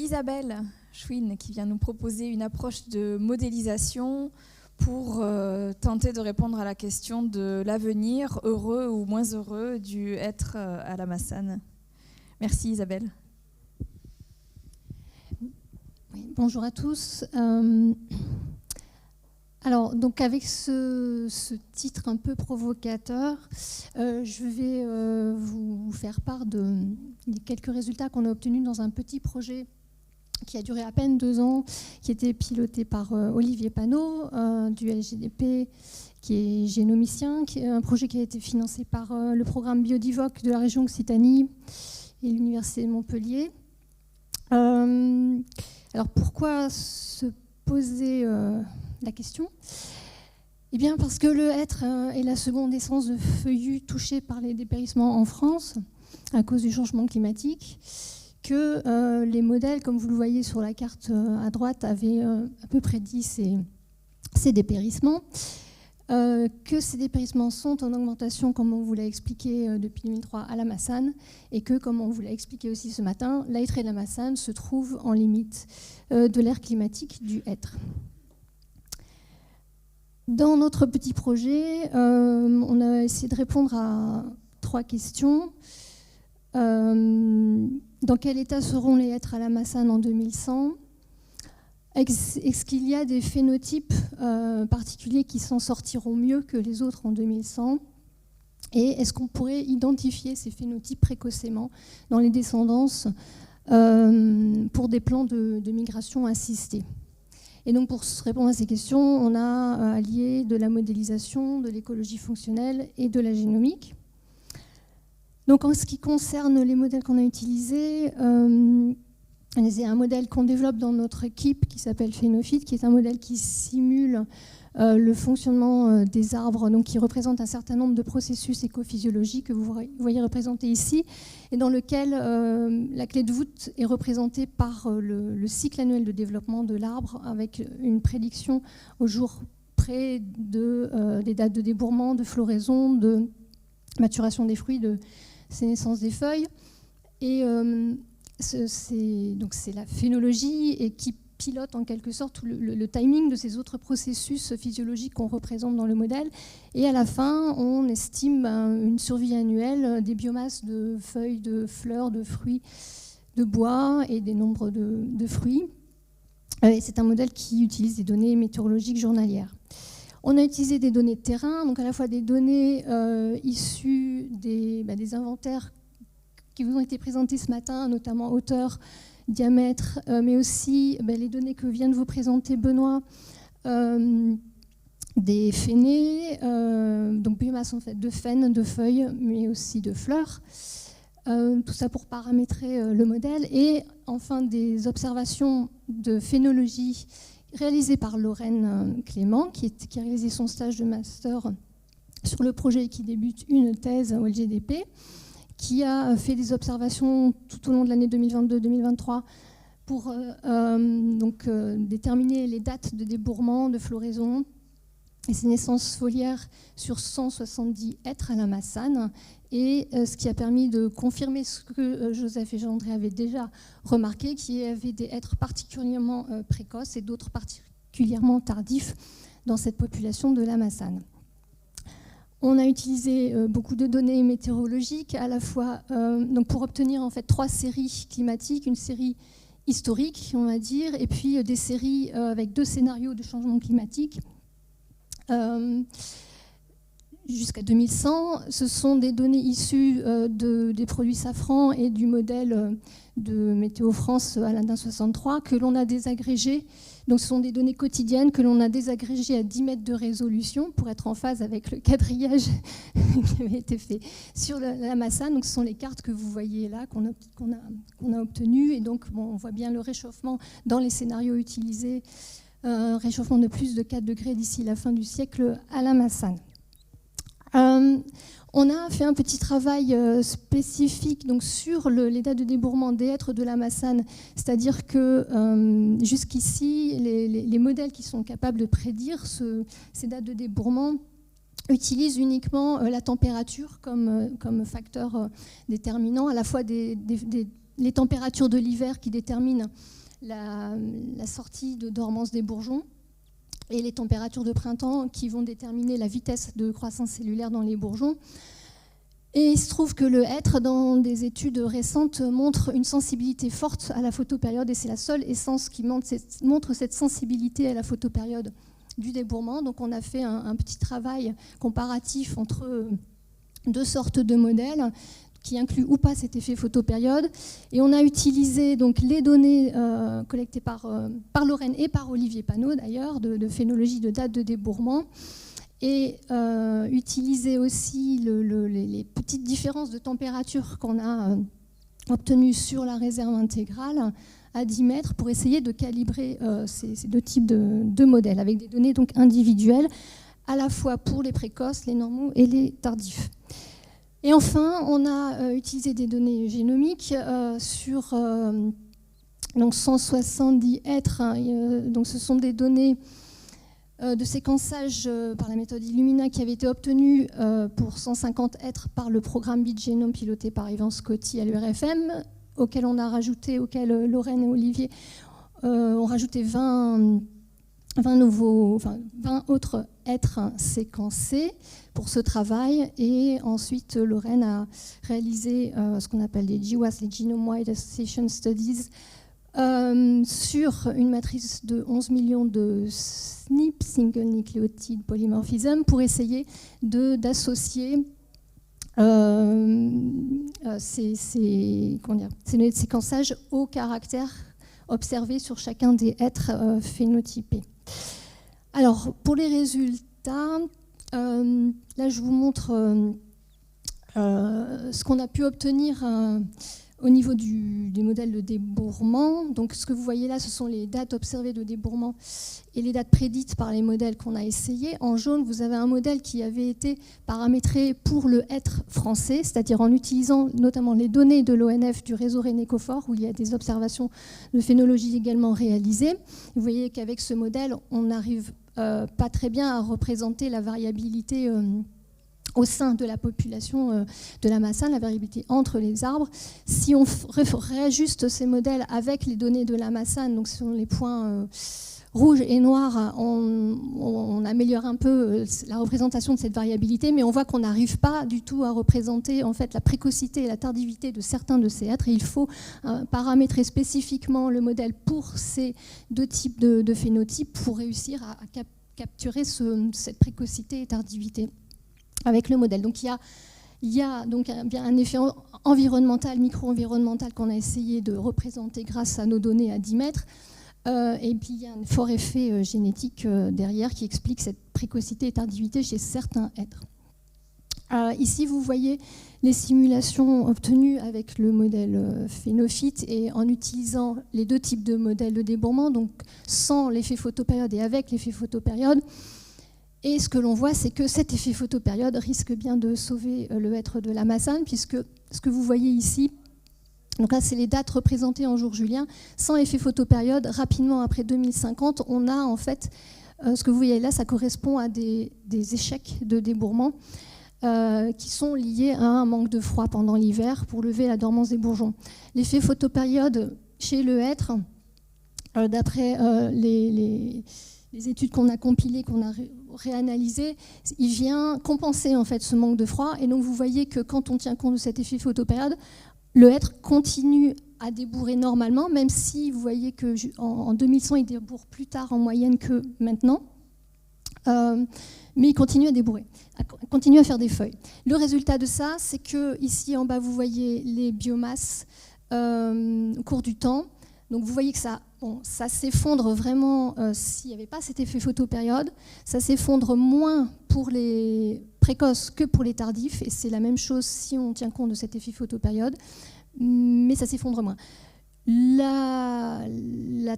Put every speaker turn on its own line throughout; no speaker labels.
Isabelle Chouine qui vient nous proposer une approche de modélisation pour tenter de répondre à la question de l'avenir, heureux ou moins heureux, du être à la Massane. Merci Isabelle.
Oui, bonjour à tous. Alors, donc avec ce titre un peu provocateur, je vais vous faire part des quelques résultats qu'on a obtenus dans un petit projet qui a duré à peine 2 ans, qui était piloté par Olivier Panot du LGDP, qui est génomicien, qui est un projet qui a été financé par le programme Biodivoc de la région Occitanie et l'Université de Montpellier. Alors pourquoi se poser la question ? Eh bien parce que le hêtre est la seconde essence de feuillus touchée par les dépérissements en France à cause du changement climatique, que les modèles, comme vous le voyez sur la carte à droite, avaient à peu près dit ces dépérissements, que ces dépérissements sont en augmentation, comme on vous l'a expliqué depuis 2003 à la Massane, et que, comme on vous l'a expliqué aussi ce matin, la hêtraie de la Massane se trouve en limite de l'ère climatique du hêtre. Dans notre petit projet, on a essayé de répondre à 3 questions. Dans quel état seront les hêtres à la Massane en 2100 ? Est-ce qu'il y a des phénotypes particuliers qui s'en sortiront mieux que les autres en 2100 ? Et est-ce qu'on pourrait identifier ces phénotypes précocement dans les descendances pour des plans de migration assistée ? Et donc pour répondre à ces questions, on a allié de la modélisation, de l'écologie fonctionnelle et de la génomique. Donc en ce qui concerne les modèles qu'on a utilisés, c'est un modèle qu'on développe dans notre équipe qui s'appelle Phénophyte, qui est un modèle qui simule le fonctionnement des arbres, donc qui représente un certain nombre de processus écophysiologiques que vous voyez représentés ici, et dans lequel la clé de voûte est représentée par le cycle annuel de développement de l'arbre, avec une prédiction au jour près des dates de débourrement, de floraison, de maturation des fruits, de sénescence des feuilles. Et c'est la phénologie et qui pilote en quelque sorte le timing de ces autres processus physiologiques qu'on représente dans le modèle. Et à la fin, on estime une survie annuelle des biomasses de feuilles, de fleurs, de fruits, de bois et des nombres de fruits. Et c'est un modèle qui utilise des données météorologiques journalières. On a utilisé des données de terrain, donc à la fois des données issues des inventaires qui vous ont été présentés ce matin, notamment hauteur, diamètre, mais aussi les données que vient de vous présenter Benoît, des phénés, donc biomasse en fait de faines, de feuilles, mais aussi de fleurs. Tout ça pour paramétrer le modèle. Et enfin des observations de phénologie réalisées par Lorraine Clément, qui a réalisé son stage de master sur le projet et qui débute une thèse au LGDP, qui a fait des observations tout au long de l'année 2022-2023 pour déterminer les dates de débourrement, de floraison et ces naissances foliaires sur 170 hêtres à la Massane, et ce qui a permis de confirmer ce que Joseph et Jean-André avaient déjà remarqué, qu'il y avait des hêtres particulièrement précoces et d'autres particulièrement tardifs dans cette population de la Massane. On a utilisé beaucoup de données météorologiques, à la fois donc pour obtenir en fait 3 séries climatiques, une série historique, on va dire, et puis des séries avec 2 scénarios de changement climatique. Jusqu'à 2100, ce sont des données issues des produits Safran et du modèle de Météo France à l'Indin 63 que l'on a désagrégé. Donc ce sont des données quotidiennes que l'on a désagrégées à 10 mètres de résolution pour être en phase avec le quadrillage qui avait été fait sur la Massane. Donc ce sont les cartes que vous voyez là qu'on a obtenues. Et donc on voit bien le réchauffement dans les scénarios utilisés, réchauffement de plus de 4 degrés d'ici la fin du siècle à la Massane. On a fait un petit travail spécifique donc, sur les dates de débourrement des hêtres de la Massane, c'est-à-dire que jusqu'ici, les modèles qui sont capables de prédire ces dates de débourrement utilisent uniquement la température comme facteur déterminant, à la fois des les températures de l'hiver qui déterminent la sortie de dormance des bourgeons, et les températures de printemps qui vont déterminer la vitesse de croissance cellulaire dans les bourgeons. Et il se trouve que le hêtre, dans des études récentes, montre une sensibilité forte à la photopériode, et c'est la seule essence qui montre cette sensibilité à la photopériode du débourrement. Donc on a fait un petit travail comparatif entre deux sortes de modèles qui incluent ou pas cet effet photopériode. Et on a utilisé donc les données collectées par Lorraine et par Olivier Panot d'ailleurs, de phénologie de date de débourrement, et utilisé aussi les petites différences de température qu'on a obtenues sur la réserve intégrale à 10 mètres pour essayer de calibrer ces deux types de modèles avec des données donc individuelles à la fois pour les précoces, les normaux et les tardifs. Et enfin, on a utilisé des données génomiques sur donc 170 êtres. Donc ce sont des données de séquençage par la méthode Illumina qui avait été obtenue pour 150 êtres par le programme BitGenome piloté par Yvan Scotty à l'URFM, auquel Lorraine et Olivier ont rajouté 20 autres êtres séquencés pour ce travail. Et ensuite, Lorraine a réalisé ce qu'on appelle les GWAS, les Genome Wide Association Studies, sur une matrice de 11 millions de SNP, Single Nucleotide Polymorphism, pour essayer d'associer ces séquençages au caractère observé sur chacun des êtres phénotypés. Alors, pour les résultats, là je vous montre ce qu'on a pu obtenir au niveau des modèles de débourrement. Donc ce que vous voyez là, ce sont les dates observées de débourrement et les dates prédites par les modèles qu'on a essayés. En jaune, vous avez un modèle qui avait été paramétré pour le hêtre français, c'est-à-dire en utilisant notamment les données de l'ONF du réseau René-Coffort, où il y a des observations de phénologie également réalisées. Vous voyez qu'avec ce modèle, on n'arrive pas très bien à représenter la variabilité au sein de la population de la Massane, la variabilité entre les arbres. Si on réajuste ces modèles avec les données de la Massane, donc ce sont les points rouges et noirs, on améliore un peu la représentation de cette variabilité, mais on voit qu'on n'arrive pas du tout à représenter en fait la précocité et la tardivité de certains de ces êtres. Et il faut paramétrer spécifiquement le modèle pour ces deux types de phénotypes pour réussir à capturer cette précocité et tardivité avec le modèle. Donc il y a donc bien un effet environnemental, micro-environnemental qu'on a essayé de représenter grâce à nos données à 10 mètres. Et puis il y a un fort effet génétique derrière qui explique cette précocité et tardivité chez certains êtres. Ici, vous voyez les simulations obtenues avec le modèle Phénophyte et en utilisant les deux types de modèles de débourrement, donc sans l'effet photopériode et avec l'effet photopériode. Et ce que l'on voit, c'est que cet effet photopériode risque bien de sauver le hêtre de la Massane, puisque ce que vous voyez ici, donc là c'est les dates représentées en jour julien, sans effet photopériode, rapidement après 2050, on a en fait, ce que vous voyez là, ça correspond à des échecs de débourrement qui sont liés à un manque de froid pendant l'hiver pour lever la dormance des bourgeons. L'effet photopériode chez le hêtre, d'après les études qu'on a compilées, qu'on a réanalysées, il vient compenser en fait ce manque de froid. Et donc vous voyez que quand on tient compte de cet effet photopériode, le hêtre continue à débourrer normalement, même si vous voyez qu'en 2100, il débourre plus tard en moyenne que maintenant. Mais il continue à débourrer, continue à faire des feuilles. Le résultat de ça, c'est que ici en bas, vous voyez les biomasses au cours du temps. Donc vous voyez que ça s'effondre vraiment s'il n'y avait pas cet effet photopériode. Ça s'effondre moins pour les précoces que pour les tardifs. Et c'est la même chose si on tient compte de cet effet photopériode. Mais ça s'effondre moins. La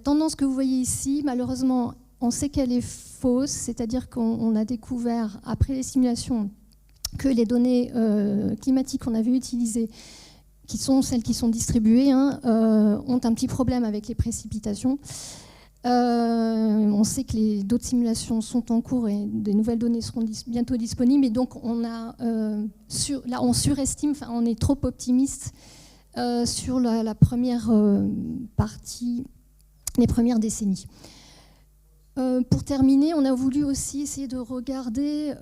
tendance que vous voyez ici, malheureusement, on sait qu'elle est fausse. C'est-à-dire qu'on a découvert, après les simulations, que les données climatiques qu'on avait utilisées, qui sont celles qui sont distribuées, ont un petit problème avec les précipitations. On sait que d'autres simulations sont en cours et des nouvelles données seront bientôt disponibles. Et donc, là, on surestime, on est trop optimiste sur la première partie, les premières décennies. Pour terminer, on a voulu aussi essayer de regarder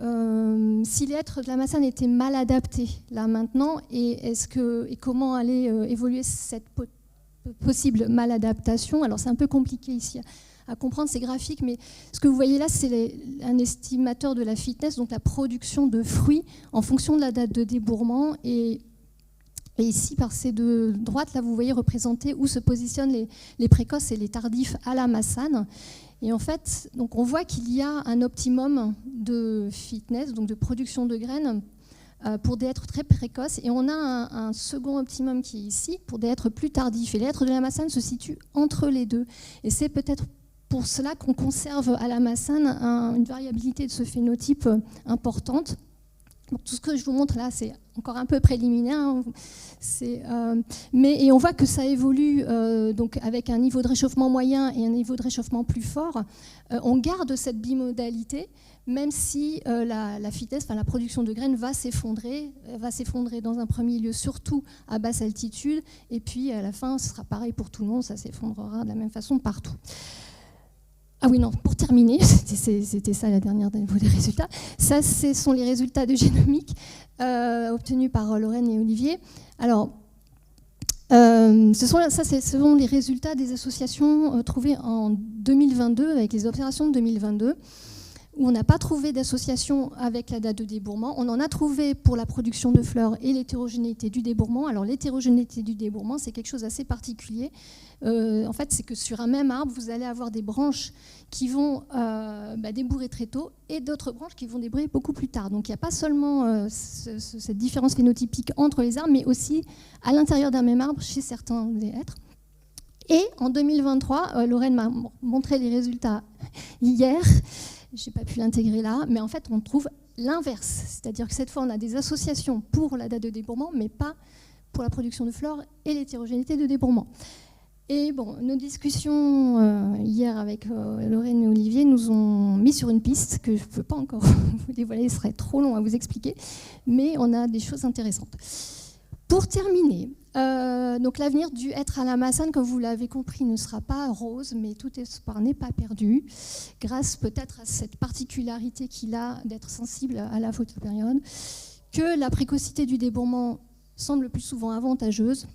si les hêtres de la Massane étaient mal adaptés là maintenant et comment allait évoluer cette possible maladaptation. Alors c'est un peu compliqué ici à comprendre ces graphiques, mais ce que vous voyez là, c'est un estimateur de la fitness, donc la production de fruits en fonction de la date de débourrement. Et ici, par ces deux droites, là, vous voyez représenter où se positionnent les précoces et les tardifs à la Massane. Et en fait, donc on voit qu'il y a un optimum de fitness, donc de production de graines, pour des hêtres très précoces. Et on a un second optimum qui est ici, pour des hêtres plus tardifs. Et les hêtres de la Massane se situent entre les deux. Et c'est peut-être pour cela qu'on conserve à la Massane une variabilité de ce phénotype importante. Donc, tout ce que je vous montre là, c'est encore un peu préliminaire, hein. Et on voit que ça évolue donc avec un niveau de réchauffement moyen et un niveau de réchauffement plus fort. On garde cette bimodalité, même si la fitness, enfin la production de graines va s'effondrer dans un premier lieu, surtout à basse altitude, et puis à la fin, ce sera pareil pour tout le monde, ça s'effondrera de la même façon partout. Ah oui, non, pour terminer, c'était ça la dernière des résultats. Ça, ce sont les résultats de génomique obtenus par Lorraine et Olivier. Alors, ce sont les résultats des associations trouvées en 2022, avec les observations de 2022, où on n'a pas trouvé d'association avec la date de débourrement. On en a trouvé pour la production de fleurs et l'hétérogénéité du débourrement. Alors, l'hétérogénéité du débourrement, c'est quelque chose d'assez particulier. En fait, c'est que sur un même arbre, vous allez avoir des branches qui vont débourrer très tôt et d'autres branches qui vont débourrer beaucoup plus tard. Donc, il n'y a pas seulement cette différence phénotypique entre les arbres, mais aussi à l'intérieur d'un même arbre chez certains des hêtres. Et en 2023, Lorraine m'a montré les résultats hier. Je n'ai pas pu l'intégrer là, mais en fait, on trouve l'inverse. C'est-à-dire que cette fois, on a des associations pour la date de débourrement, mais pas pour la production de fleurs et l'hétérogénéité de débourrement. Et bon, nos discussions hier avec Lorraine et Olivier nous ont mis sur une piste que je ne peux pas encore vous dévoiler, ce serait trop long à vous expliquer, mais on a des choses intéressantes. Pour terminer, donc l'avenir du hêtre à la Massane, comme vous l'avez compris, ne sera pas rose, mais tout espoir n'est pas perdu, grâce peut-être à cette particularité qu'il a d'être sensible à la photopériode, que la précocité du débourrement semble plus souvent avantageuse,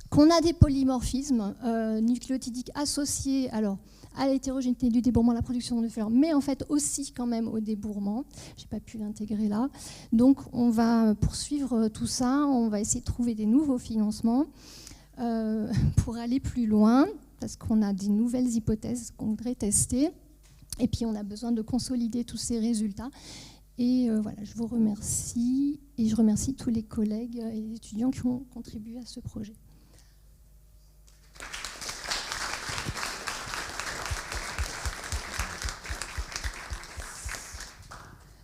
qu'on a des polymorphismes nucléotidiques associés à l'hétérogénéité du débourrement, à la production de fleurs, mais en fait aussi quand même au débourrement. Je n'ai pas pu l'intégrer là. Donc on va poursuivre tout ça, on va essayer de trouver des nouveaux financements pour aller plus loin, parce qu'on a des nouvelles hypothèses qu'on voudrait tester. Et puis on a besoin de consolider tous ces résultats. Et voilà, je vous remercie, et je remercie tous les collègues et les étudiants qui ont contribué à ce projet.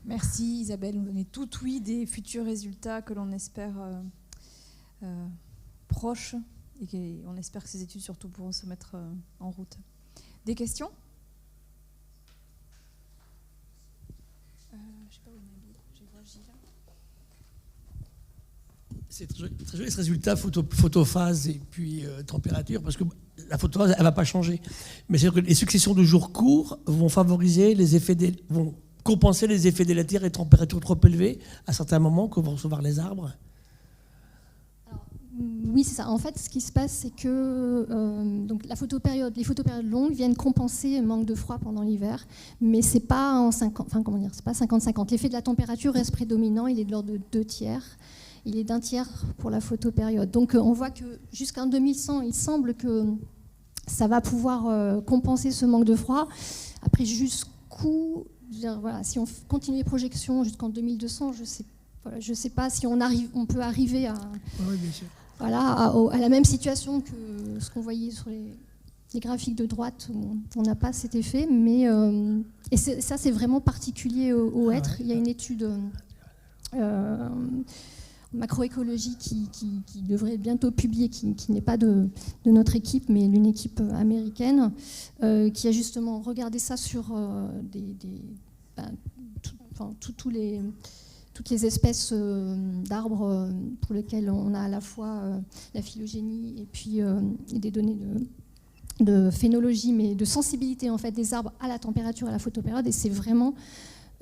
Merci Isabelle, nous donner tout oui des futurs résultats que l'on espère proches et on espère que ces études surtout pourront se mettre en route. Des questions ? Je ne sais pas où est Nabil, je vais voir Gilles.
C'est très joli ce résultat, photophase et puis température, parce que la photophase, elle ne va pas changer. Mais c'est que les successions de jours courts vont favoriser les effets vont compenser les effets délétères et températures trop élevées à certains moments que vont recevoir les arbres.
Alors, oui, c'est ça. En fait, ce qui se passe, c'est que donc les photopériodes longues viennent compenser le manque de froid pendant l'hiver, mais c'est pas c'est pas 50-50. L'effet de la température reste prédominant, il est de l'ordre de 2 tiers. Il est d'1 tiers pour la photopériode. Donc on voit que jusqu'en 2100, il semble que ça va pouvoir compenser ce manque de froid. Après, jusqu'où, voilà, si on continue les projections jusqu'en 2200, je sais pas si on peut arriver à,
oui, bien sûr.
Voilà, à la même situation que ce qu'on voyait sur les graphiques de droite, où on n'a pas cet effet. Mais et ça, c'est vraiment particulier au hêtre. Il y a une étude macroécologie qui devrait être bientôt publiée, qui n'est pas de notre équipe, mais d'une équipe américaine, qui a justement regardé ça sur tous les toutes les espèces d'arbres pour lesquelles on a à la fois la phylogénie et puis et des données de phénologie, mais de sensibilité en fait des arbres à la température et à la photopériode, et c'est vraiment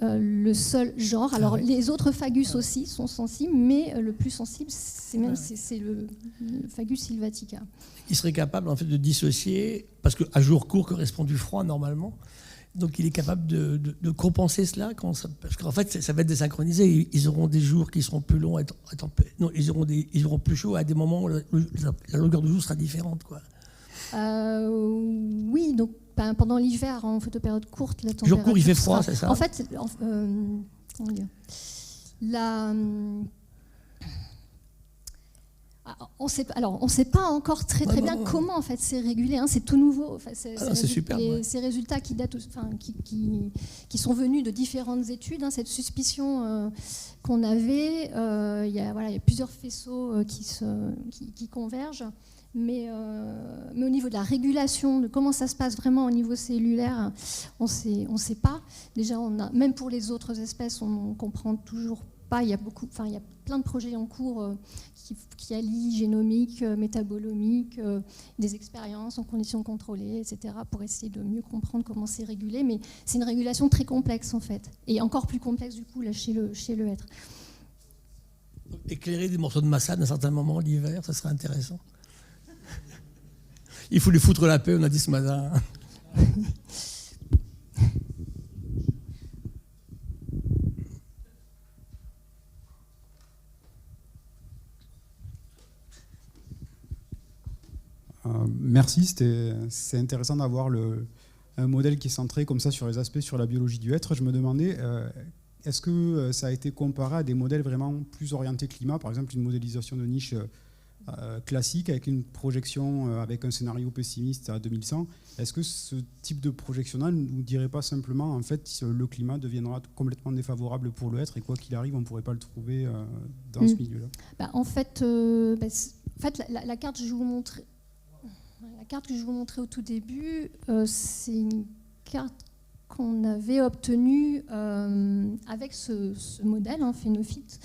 le seul genre. Alors les autres fagus aussi sont sensibles, mais le plus sensible, c'est le Fagus sylvatica.
Il serait capable en fait de dissocier, parce qu'à jour court correspond du froid normalement, donc il est capable de compenser cela, parce qu'en fait ça va être désynchronisé. Ils auront des jours qui seront plus longs, non, ils auront plus chaud à des moments où la longueur du jour sera différente, quoi.
Oui, donc pendant l'hiver, en photopériode courte, la température
jour court, il fait froid, c'est ça?
En fait, comment dire, on ne sait pas encore très bien comment en fait c'est régulé. Hein, c'est tout nouveau. Enfin,
c'est super.
Ces résultats qui datent, qui sont venus de différentes études. Hein, cette suspicion qu'on avait, il y a plusieurs faisceaux qui convergent. Mais au niveau de la régulation, de comment ça se passe vraiment au niveau cellulaire, on sait pas. Déjà, même pour les autres espèces, on ne comprend toujours pas. Il y a plein de projets en cours qui allient génomique, métabolomique, des expériences en conditions contrôlées, etc., pour essayer de mieux comprendre comment c'est régulé. Mais c'est une régulation très complexe, en fait, et encore plus complexe, du coup, là, chez le hêtre.
Éclairer des morceaux de massade à un certain moment l'hiver, ça serait intéressant. Il faut lui foutre la paix, on a dit ce matin.
Merci, c'est intéressant d'avoir un modèle qui est centré comme ça sur les aspects, sur la biologie du hêtre. Je me demandais, est-ce que ça a été comparé à des modèles vraiment plus orientés climat, par exemple une modélisation de niche classique avec une projection avec un scénario pessimiste à 2100? Est-ce que ce type de projection-là ne nous dirait pas simplement en fait le climat deviendra complètement défavorable pour le hêtre et quoi qu'il arrive on ne pourrait pas le trouver dans ce milieu-là?
En fait, la carte que je vous montrais, au tout début, c'est une carte qu'on avait obtenue avec ce modèle, phénophyte.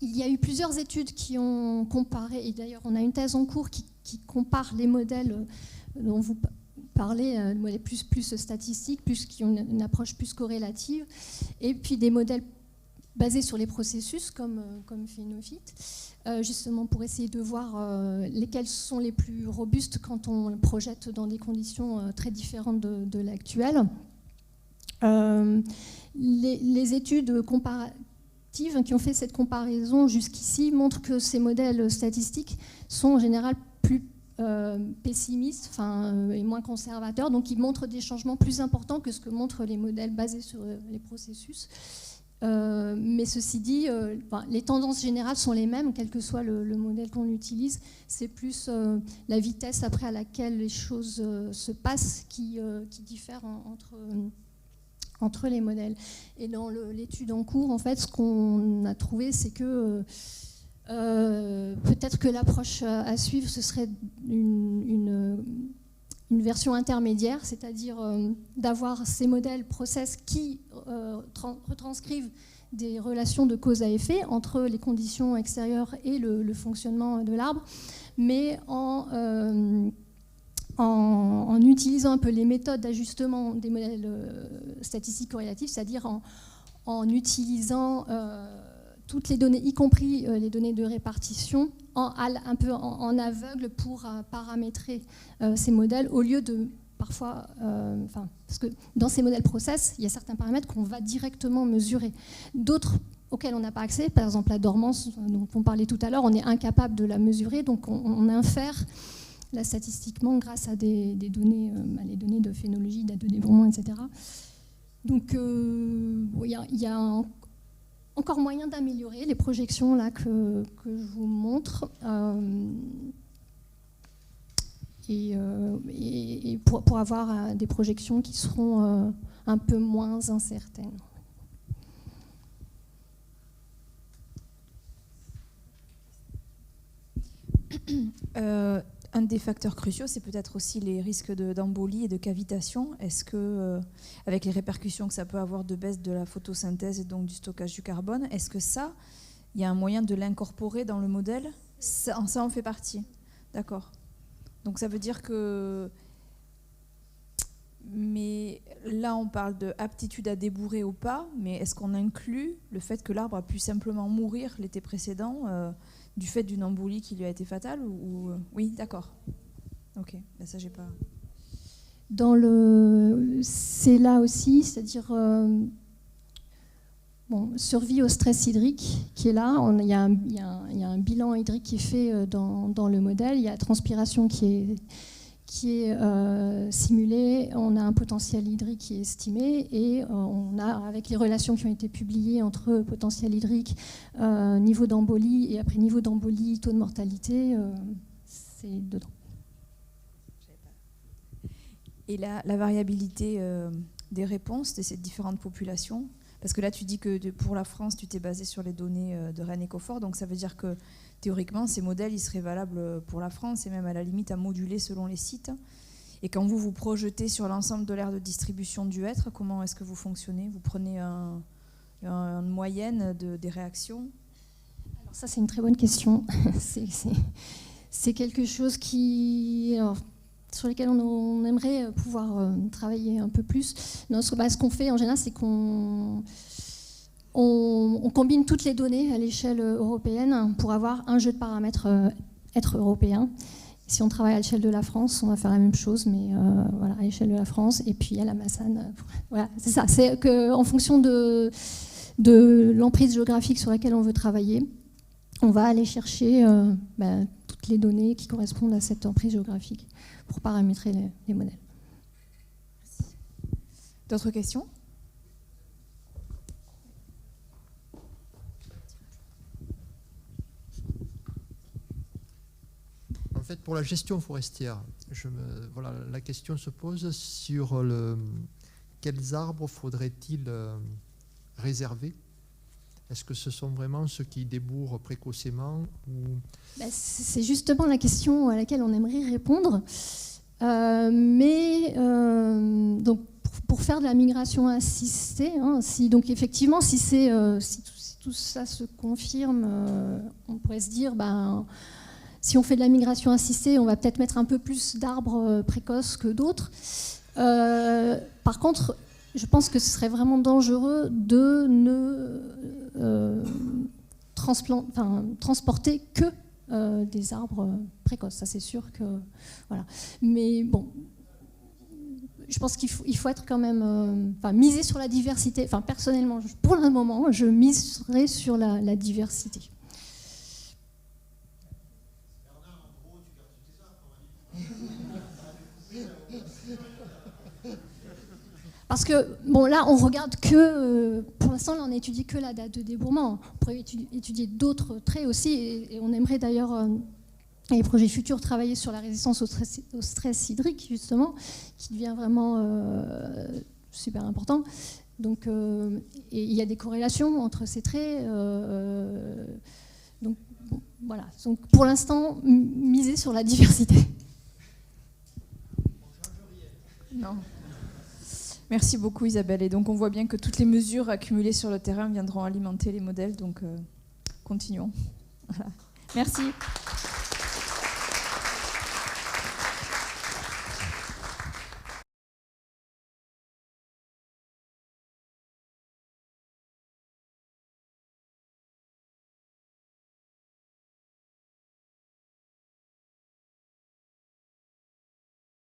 Il y a eu plusieurs études qui ont comparé, et d'ailleurs on a une thèse en cours qui compare les modèles dont vous parlez, modèles plus statistiques, qui ont une approche plus corrélative, et puis des modèles basés sur les processus comme phénophyte, justement pour essayer de voir lesquels sont les plus robustes quand on projette dans des conditions très différentes de l'actuelle. Les études comparatives qui ont fait cette comparaison jusqu'ici montrent que ces modèles statistiques sont en général plus pessimistes et moins conservateurs, donc ils montrent des changements plus importants que ce que montrent les modèles basés sur les processus. Mais ceci dit, les tendances générales sont les mêmes, quel que soit le modèle qu'on utilise. C'est plus la vitesse après à laquelle les choses se passent qui diffère entre les modèles. Et dans l'étude en cours, en fait, ce qu'on a trouvé, c'est que peut-être que l'approche à suivre, ce serait une version intermédiaire, c'est-à-dire d'avoir ces modèles process qui retranscrivent des relations de cause à effet entre les conditions extérieures et le fonctionnement de l'arbre, mais en utilisant un peu les méthodes d'ajustement des modèles statistiques corrélatifs, c'est-à-dire en utilisant toutes les données, y compris les données de répartition, un peu en aveugle pour paramétrer ces modèles, au lieu de parfois... parce que dans ces modèles process, il y a certains paramètres qu'on va directement mesurer. D'autres auxquels on n'a pas accès, par exemple la dormance dont on parlait tout à l'heure, on est incapable de la mesurer, donc on infère là, statistiquement grâce à des données, les données de phénologie, date de développement, etc. Donc il y a encore moyen d'améliorer les projections là, que je vous montre et pour avoir des projections qui seront un peu moins incertaines.
Un des facteurs cruciaux, c'est peut-être aussi les risques d'embolie et de cavitation. Est-ce que, avec les répercussions que ça peut avoir de baisse de la photosynthèse et donc du stockage du carbone, est-ce que ça, il y a un moyen de l'incorporer dans le modèle ? Ça en fait partie. D'accord. Donc ça veut dire que... Mais là, on parle de aptitude à débourrer ou pas, mais est-ce qu'on inclut le fait que l'arbre a pu simplement mourir l'été précédent du fait d'une embolie qui lui a été fatale ou... Oui, d'accord. Ok, ben ça j'ai pas...
C'est là aussi, c'est-à-dire survie au stress hydrique qui est là. Il y a un bilan hydrique qui est fait dans le modèle. Il y a transpiration qui est simulée. On a un potentiel hydrique qui est estimé et on a, avec les relations qui ont été publiées entre potentiel hydrique, niveau d'embolie et après niveau d'embolie, taux de mortalité, c'est dedans.
Et la variabilité des réponses de ces différentes populations, parce que là tu dis que pour la France tu t'es basé sur les données de Rennes Ecofort, donc ça veut dire que théoriquement ces modèles ils seraient valables pour la France et même à la limite à moduler selon les sites. Et quand vous vous projetez sur l'ensemble de l'aire de distribution du hêtre, comment est-ce que vous fonctionnez ? Vous prenez une moyenne des réactions ?
Alors ça c'est une très bonne question. C'est quelque chose sur lesquels on aimerait pouvoir travailler un peu plus. Ce qu'on fait en général, c'est qu'on combine toutes les données à l'échelle européenne pour avoir un jeu de paramètres être européen. Si on travaille à l'échelle de la France, on va faire la même chose, mais à l'échelle de la France, et puis à la Massane. Voilà, c'est ça. C'est qu'en fonction de l'emprise géographique sur laquelle on veut travailler, on va aller chercher toutes les données qui correspondent à cette emprise géographique pour paramétrer les modèles.
Merci. D'autres questions ?
En fait, pour la gestion forestière, la question se pose sur quels arbres faudrait-il réserver ? Est-ce que ce sont vraiment ceux qui débourrent précocement ou...
C'est justement la question à laquelle on aimerait répondre. Donc pour faire de la migration assistée, si tout ça se confirme, on pourrait se dire, si on fait de la migration assistée, on va peut-être mettre un peu plus d'arbres précoces que d'autres. Par contre, je pense que ce serait vraiment dangereux de ne transporter que des arbres précoces. Ça, c'est sûr que... Voilà. Mais bon, je pense qu'il faut être quand même... miser sur la diversité. Personnellement, pour le moment, je miserais sur la diversité. Parce que, là, on regarde que, pour l'instant, là, on étudie que la date de débourrement. On pourrait étudier d'autres traits aussi, et on aimerait d'ailleurs, dans les projets futurs, travailler sur la résistance au stress hydrique, justement, qui devient vraiment super important. Donc, et il y a des corrélations entre ces traits. Donc, voilà. Donc, pour l'instant, miser sur la diversité.
Non. Merci beaucoup Isabelle. Et donc on voit bien que toutes les mesures accumulées sur le terrain viendront alimenter les modèles. Donc continuons. Voilà. Merci.